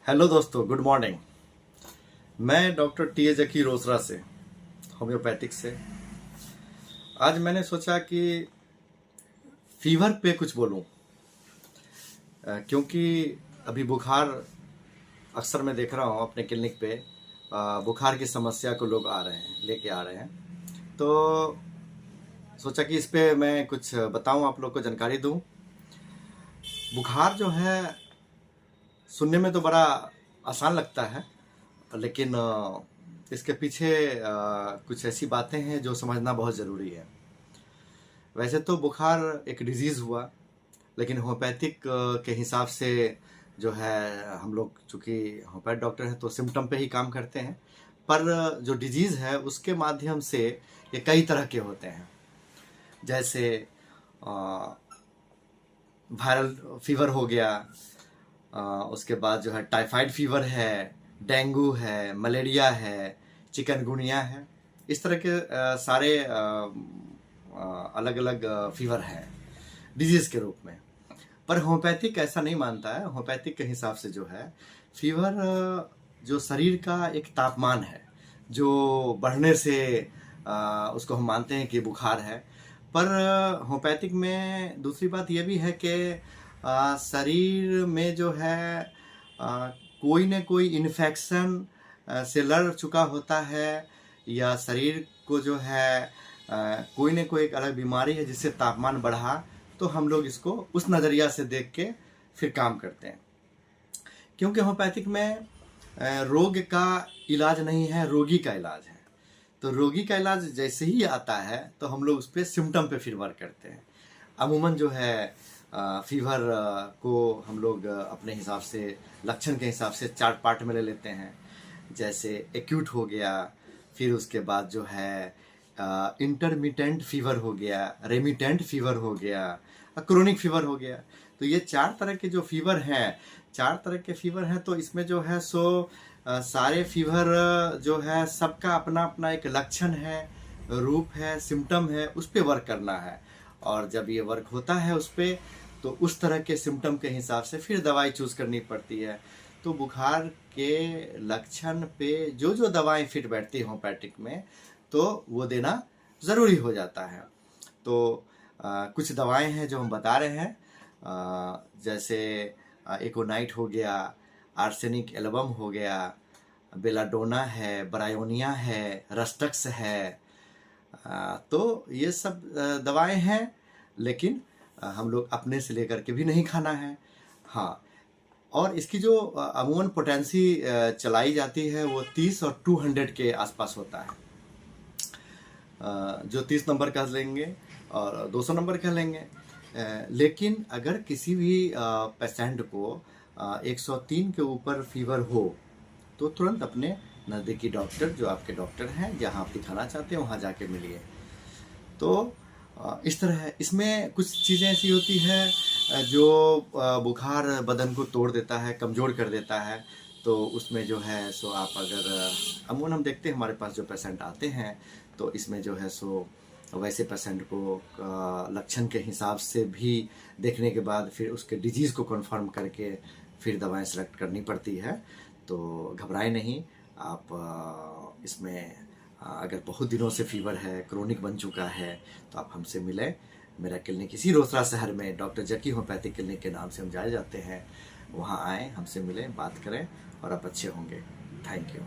Hello दोस्तों, good morning. मैं doctor T A जकी रोसरा से, होम्योपैथिक से। आज मैंने सोचा कि फीवर पे कुछ बोलूं, क्योंकि अभी बुखार अक्सर मैं देख रहा हूं अपने क्लिनिक पे। बुखार की समस्या को लोग लेके आ रहे हैं। तो सोचा कि इस पे मैं कुछ बताऊं, आप लोग को जानकारी दूं। बुखार जो है सुनने में तो बड़ा आसान लगता है, लेकिन इसके पीछे कुछ ऐसी बातें हैं जो समझना बहुत ज़रूरी है। वैसे तो बुखार एक डिजीज़ हुआ, लेकिन होम्योपैथिक के हिसाब से जो है, हम लोग चूँकि होम्योपैथ डॉक्टर हैं तो सिम्टम पे ही काम करते हैं। पर जो डिजीज़ है उसके माध्यम से ये कई तरह के होते हैं। जैसे वायरल फीवर हो गया, उसके बाद जो है टाइफाइड फीवर है, डेंगू है, मलेरिया है, चिकनगुनिया है। इस तरह के सारे अलग अलग फीवर हैं डिजीज़ के रूप में। पर होम्योपैथिक ऐसा नहीं मानता है। होम्योपैथिक के हिसाब से जो है फीवर जो शरीर का एक तापमान है, जो बढ़ने से उसको हम मानते हैं कि बुखार है। पर होम्योपैथिक में दूसरी बात यह भी है कि शरीर में जो है कोई न कोई इन्फेक्शन से लड़ चुका होता है, या शरीर को जो है कोई न कोई एक अलग बीमारी है जिससे तापमान बढ़ा, तो हम लोग इसको उस नज़रिया से देख के फिर काम करते हैं। क्योंकि होम्योपैथिक में रोग का इलाज नहीं है, रोगी का इलाज है। तो रोगी का इलाज जैसे ही आता है तो हम लोग उस पर सिम्टम पे फिर वर्क करते हैं। अमूमन जो है फीवर को हम लोग अपने हिसाब से, लक्षण के हिसाब से 4 पार्ट में ले लेते हैं। जैसे एक्यूट हो गया, फिर उसके बाद जो है इंटरमिटेंट फीवर हो गया, रेमिटेंट फीवर हो गया, क्रोनिक फीवर हो गया। तो ये 4 तरह के जो फीवर हैं, 4 तरह के फीवर हैं। तो इसमें जो है सारे फीवर जो है सबका अपना अपना एक लक्षण है, रूप है, सिम्टम है, उस पर वर्क करना है। और जब ये वर्क होता है उस पर, तो उस तरह के सिम्टम के हिसाब से फिर दवाई चूज़ करनी पड़ती है। तो बुखार के लक्षण पे जो जो दवाएं फिट बैठती हैं होम्योपैथिक में, तो वो देना ज़रूरी हो जाता है। तो कुछ दवाएं हैं जो हम बता रहे हैं। जैसे एकोनाइट हो गया, आर्सेनिक एल्बम हो गया, बेलाडोना है, ब्रायोनिया है, रस्टक्स है। तो ये सब दवाएं हैं, लेकिन हम लोग अपने से लेकर के भी नहीं खाना है। हाँ, और इसकी जो अमूमन पोटेंसी चलाई जाती है वो 30 और 200 के आसपास होता है। जो 30 नंबर का लेंगे और 200 नंबर का लेंगे। लेकिन अगर किसी भी पेशेंट को 103 के ऊपर फीवर हो, तो तुरंत अपने नज़दीकी डॉक्टर, जो आपके डॉक्टर हैं, जहां आप दिखाना चाहते हैं वहां जाके मिलिए। तो इस तरह है। इसमें कुछ चीज़ें ऐसी होती है जो बुखार बदन को तोड़ देता है, कमज़ोर कर देता है। तो उसमें जो है आप अगर अमूमन हम देखते हैं हमारे पास जो पेशेंट आते हैं, तो इसमें जो है वैसे पेशेंट को लक्षण के हिसाब से भी देखने के बाद फिर उसके डिजीज़ को कंफर्म करके फिर दवाएं सेलेक्ट करनी पड़ती है। तो घबराएं नहीं आप। इसमें अगर बहुत दिनों से फीवर है, क्रोनिक बन चुका है, तो आप हमसे मिलें। मेरा क्लिनिक इसी रोसड़ा शहर में डॉक्टर जकी होम्योपैथिक क्लिनिक के नाम से हम जाए जाते हैं। वहाँ आएँ, हमसे मिलें, बात करें और आप अच्छे होंगे। Thank you.